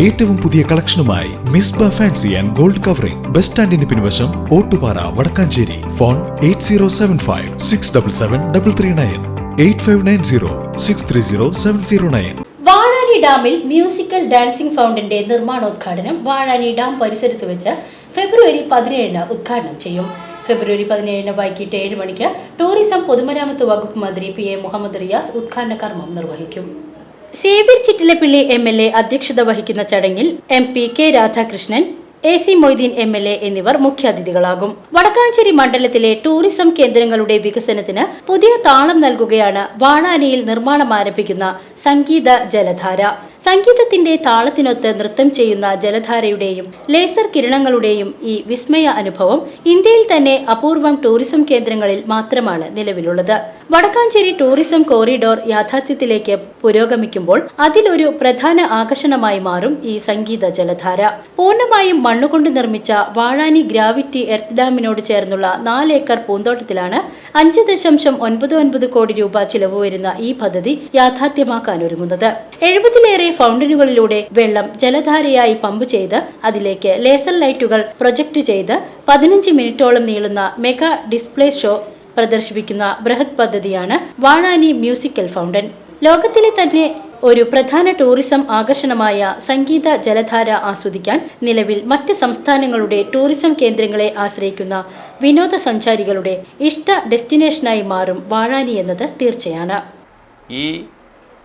ഏറ്റവും പുതിയ കളക്ഷനുമായി Misba fancy and gold covering bus സ്റ്റാൻഡിന് പിൻവശം ഓട്ടുപാറ വടക്കാഞ്ചേരി. ഫോൺ 8075677339 8590630709. വാഴാനി ഡാമിൽ മ്യൂസിക്കൽ ഡാൻസിംഗ് ഫൗണ്ടന്റെ നിർമ്മാണോദ്ഘാടനം വാഴാനി ഡാം പരിസരത്ത് വെച്ച് ഫെബ്രുവരി 17 ഉദ്ഘാടനം ചെയ്യും. ഫെബ്രുവരി 17 വൈകിട്ട് 7 മണിക്ക് ടൂറിസം പൊതുമരാമത്ത് വകുപ്പ് മന്ത്രി PA മുഹമ്മദ് റിയാസ് ഉദ്ഘാടന കർമ്മം നിർവഹിക്കും. സേവ്യർ ചിറ്റിലപ്പിള്ളി MLA അധ്യക്ഷത വഹിക്കുന്ന ചടങ്ങിൽ MP K Radhakrishnan, AC Moideen MLA എന്നിവർ മുഖ്യാതിഥികളാകും. വടക്കാഞ്ചേരി മണ്ഡലത്തിലെ ടൂറിസം കേന്ദ്രങ്ങളുടെ വികസനത്തിന് പുതിയ താളം നൽകുകയാണ് വാഴാനിയിൽ നിർമ്മാണം ആരംഭിക്കുന്ന സംഗീത ജലധാര. സംഗീതത്തിന്റെ താളത്തിനൊത്ത് നൃത്തം ചെയ്യുന്ന ജലധാരയുടെയും ലേസർ കിരണങ്ങളുടെയും ഈ വിസ്മയ അനുഭവം ഇന്ത്യയിൽ തന്നെ അപൂർവം ടൂറിസം കേന്ദ്രങ്ങളിൽ മാത്രമാണ് നിലവിലുള്ളത്. വടക്കാഞ്ചേരി ടൂറിസം കോറിഡോർ യാഥാർത്ഥ്യത്തിലേക്ക് പുരോഗമിക്കുമ്പോൾ അതിലൊരു പ്രധാന ആകർഷണമായി മാറും ഈ സംഗീത ജലധാര. പൂർണ്ണമായും മണ്ണുകൊണ്ട് നിർമ്മിച്ച വാഴാനി ഗ്രാവിറ്റി എർത്ത് ഡാമിനോട് ചേർന്നുള്ള 4 ഏക്കർ പൂന്തോട്ടത്തിലാണ് 5.99 കോടി രൂപ ചിലവ് വരുന്ന ഈ പദ്ധതി യാഥാർത്ഥ്യമാക്കാനൊരുങ്ങുന്നത്. 70-ലേറെ ഫൗണ്ടനുകളിലൂടെ വെള്ളം ജലധാരയായി പമ്പ് ചെയ്ത് അതിലേക്ക് ലേസർ ലൈറ്റുകൾ പ്രൊജക്ട് ചെയ്ത് 15 മിനിറ്റോളം നീളുന്ന മെഗാ ഡിസ്പ്ലേ ഷോ പ്രദർശിപ്പിക്കുന്ന ബൃഹത് പദ്ധതിയാണ് വാഴാനി മ്യൂസിക്കൽ ഫൗണ്ടൻ. ലോകത്തിലെ തന്നെ ഒരു പ്രധാന ടൂറിസം ആകർഷണമായ സംഗീത ജലധാര ആസ്വദിക്കാൻ നിലവിൽ മറ്റ് സംസ്ഥാനങ്ങളുടെ ടൂറിസം കേന്ദ്രങ്ങളെ ആശ്രയിക്കുന്ന വിനോദസഞ്ചാരികളുടെ ഇഷ്ട ഡെസ്റ്റിനേഷനായി മാറും വാഴാനി എന്നത് തീർച്ചയാണ്. ഈ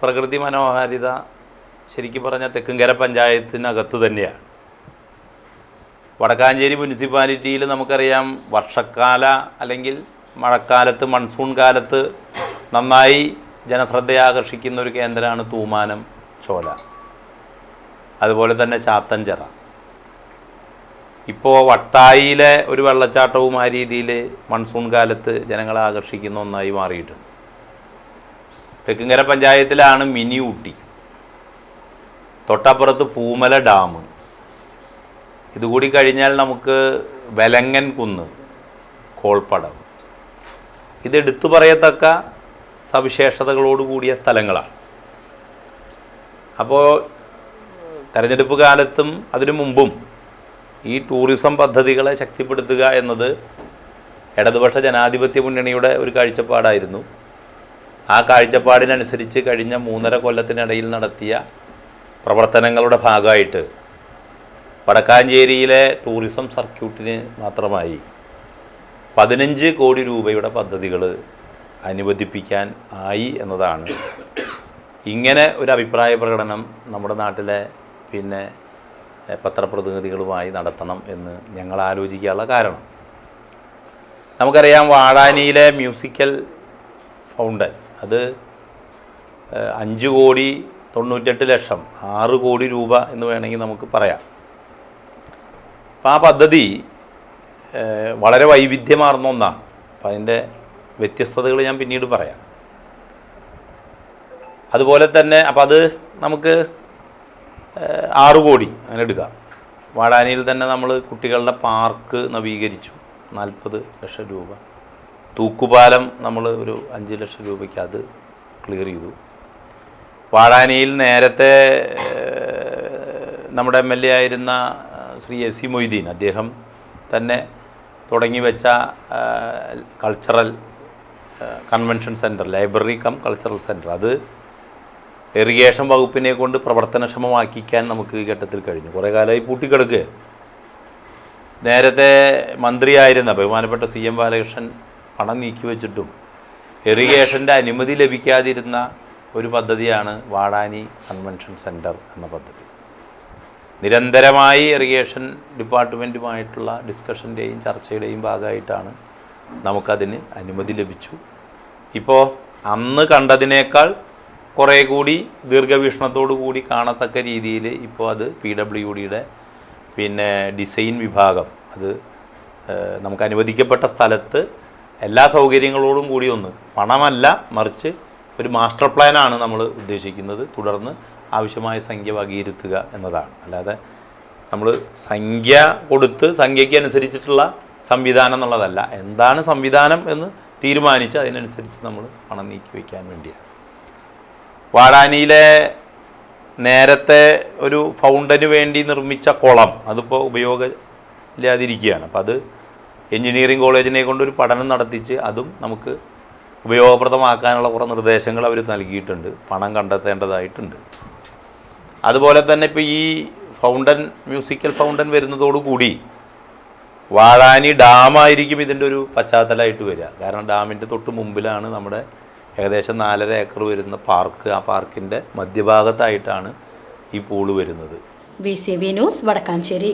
പ്രകൃതി മനോഹാരിത ശരിക്കും പറഞ്ഞാൽ തെക്കുംകര പഞ്ചായത്തിനകത്ത് തന്നെയാണ്. വടക്കാഞ്ചേരി മുനിസിപ്പാലിറ്റിയിൽ നമുക്കറിയാം വർഷക്കാല അല്ലെങ്കിൽ മഴക്കാലത്ത് മൺസൂൺ കാലത്ത് നന്നായി ജനശ്രദ്ധയാകർഷിക്കുന്ന ഒരു കേന്ദ്രമാണ് തൂമാനം ചോല, അതുപോലെ തന്നെ ചാത്തഞ്ചിറ. ഇപ്പോൾ വട്ടായിയിലെ ഒരു വെള്ളച്ചാട്ടവും ആ രീതിയിൽ മൺസൂൺ കാലത്ത് ജനങ്ങളെ ആകർഷിക്കുന്ന ഒന്നായി മാറിയിട്ടുണ്ട്. തെക്കുംകര പഞ്ചായത്തിലാണ് മിനി ഊട്ടി, തൊട്ടപ്പുറത്ത് പൂമല ഡാം, ഇതുകൂടി കഴിഞ്ഞാൽ നമുക്ക് വെലങ്ങൻ കുന്ന്, കോൾപ്പടം. ഇത് എടുത്തു പറയത്തക്ക സവിശേഷതകളോടുകൂടിയ സ്ഥലങ്ങളാണ്. അപ്പോൾ തെരഞ്ഞെടുപ്പ് കാലത്തും അതിനു മുമ്പും ഈ ടൂറിസം പദ്ധതികളെ ശക്തിപ്പെടുത്തുക എന്നത് ഇടതുപക്ഷ ജനാധിപത്യ മുന്നണിയുടെ ഒരു കാഴ്ചപ്പാടായിരുന്നു. ആ കാഴ്ചപ്പാടിനനുസരിച്ച് കഴിഞ്ഞ 3.5 കൊല്ലത്തിനിടയിൽ നടത്തിയ പ്രവർത്തനങ്ങളുടെ ഭാഗമായിട്ട് വടക്കാഞ്ചേരിയിലെ ടൂറിസം സർക്യൂട്ടിന് മാത്രമായി 15 കോടി രൂപയുടെ പദ്ധതികൾ അനുവദിപ്പിക്കാൻ ആയി എന്നതാണ് ഇങ്ങനെ ഒരു അഭിപ്രായ പ്രകടനം നമ്മുടെ നാട്ടിലെ പത്രപ്രതിനിധികളുമായി നടത്തണം എന്ന് ഞങ്ങൾ ആലോചിക്കാനുള്ള കാരണം. നമുക്കറിയാം വാഴാനിയിലെ മ്യൂസിക്കൽ ഫൗണ്ടൻ അത് 5,98,00,000 6 കോടി രൂപ എന്ന് വേണമെങ്കിൽ നമുക്ക് പറയാം. അപ്പോൾ ആ പദ്ധതി വളരെ വൈവിധ്യമാർന്ന ഒന്നാണ്. അപ്പം അതിൻ്റെ വ്യത്യസ്തതകൾ ഞാൻ പിന്നീട് പറയാം. അതുപോലെ തന്നെ അപ്പം അത് നമുക്ക് 6 കോടി അങ്ങനെ എടുക്കാം. വാഴാനിയിൽ തന്നെ നമ്മൾ കുട്ടികളുടെ പാർക്ക് നവീകരിച്ചു, 40 ലക്ഷം രൂപ. തൂക്കുപാലം നമ്മൾ ഒരു 5 ലക്ഷം രൂപയ്ക്ക് അത് ക്ലിയർ ചെയ്തു. വാഴാനിയിൽ നേരത്തെ നമ്മുടെ MLA ആയിരുന്ന ശ്രീ AC മൊയ്തീൻ അദ്ദേഹം തന്നെ തുടങ്ങി വെച്ച cultural convention centre, library come cultural centre, അത് ഇറിഗേഷൻ വകുപ്പിനെ കൊണ്ട് പ്രവർത്തനക്ഷമമാക്കിക്കാൻ നമുക്ക് ഈ ഘട്ടത്തിൽ കഴിഞ്ഞു. കുറേ കാലമായി പൂട്ടിക്കിടക്കുക. നേരത്തെ മന്ത്രിയായിരുന്ന ബഹുമാനപ്പെട്ട CM ബാലകൃഷ്ണൻ പണം നീക്കി വെച്ചിട്ടും ഇറിഗേഷൻ്റെ അനുമതി ലഭിക്കാതിരുന്ന ഒരു പദ്ധതിയാണ് വാഴാനി കൺവെൻഷൻ സെൻറ്റർ എന്ന പദ്ധതി. നിരന്തരമായി ഇറിഗേഷൻ ഡിപ്പാർട്ട്മെൻറ്റുമായിട്ടുള്ള ഡിസ്കഷൻ്റെയും ചർച്ചയുടെയും ഭാഗമായിട്ടാണ് നമുക്കതിന് അനുമതി ലഭിച്ചു. ഇപ്പോൾ അന്ന് കണ്ടതിനേക്കാൾ കുറേ കൂടി ദീർഘവീക്ഷണത്തോടു കൂടി കാണത്തക്ക രീതിയിൽ ഇപ്പോൾ അത് PWDയുടെ ഡിസൈൻ വിഭാഗം അത് നമുക്ക് അനുവദിക്കപ്പെട്ട സ്ഥലത്ത് എല്ലാ സൗകര്യങ്ങളോടും കൂടി ഒന്ന് പണമല്ല മറിച്ച് ഒരു മാസ്റ്റർ പ്ലാനാണ് നമ്മൾ ഉദ്ദേശിക്കുന്നത്. തുടർന്ന് ആവശ്യമായ സംഖ്യ വകയിരുത്തുക എന്നതാണ്. അല്ലാതെ നമ്മൾ സംഖ്യ കൊടുത്ത് സംഖ്യയ്ക്ക് അനുസരിച്ചിട്ടുള്ള സംവിധാനം എന്നുള്ളതല്ല. എന്താണ് സംവിധാനം എന്ന് തീരുമാനിച്ച് അതിനനുസരിച്ച് നമ്മൾ പണം നീക്കി വയ്ക്കാൻ വേണ്ടിയാണ്. വാഴാനിയിലെ നേരത്തെ ഒരു ഫൗണ്ടന് വേണ്ടി നിർമ്മിച്ച കുളം അതിപ്പോൾ ഉപയോഗമില്ലാതിരിക്കുകയാണ്. അപ്പോൾ അത് എൻജിനീയറിംഗ് കോളേജിനെ കൊണ്ടൊരു പഠനം നടത്തിച്ച് അതും നമുക്ക് ഉപയോഗപ്രദമാക്കാനുള്ള കുറേ നിർദ്ദേശങ്ങൾ അവർ നൽകിയിട്ടുണ്ട്. പണം കണ്ടെത്തേണ്ടതായിട്ടുണ്ട്. അതുപോലെ തന്നെ ഇപ്പോൾ ഈ ഫൗണ്ടൻ, മ്യൂസിക്കൽ ഫൗണ്ടൻ വരുന്നതോടുകൂടി വാഴാനി ഡാമായിരിക്കും ഇതിൻ്റെ ഒരു പശ്ചാത്തലമായിട്ട് വരിക. കാരണം ഡാമിൻ്റെ തൊട്ട് മുമ്പിലാണ് നമ്മുടെ ഏകദേശം 4.5 ഏക്കർ വരുന്ന പാർക്ക്. ആ പാർക്കിൻ്റെ മധ്യഭാഗത്തായിട്ടാണ് ഈ പൂള് വരുന്നത്. VCV news, Vadakkanchery.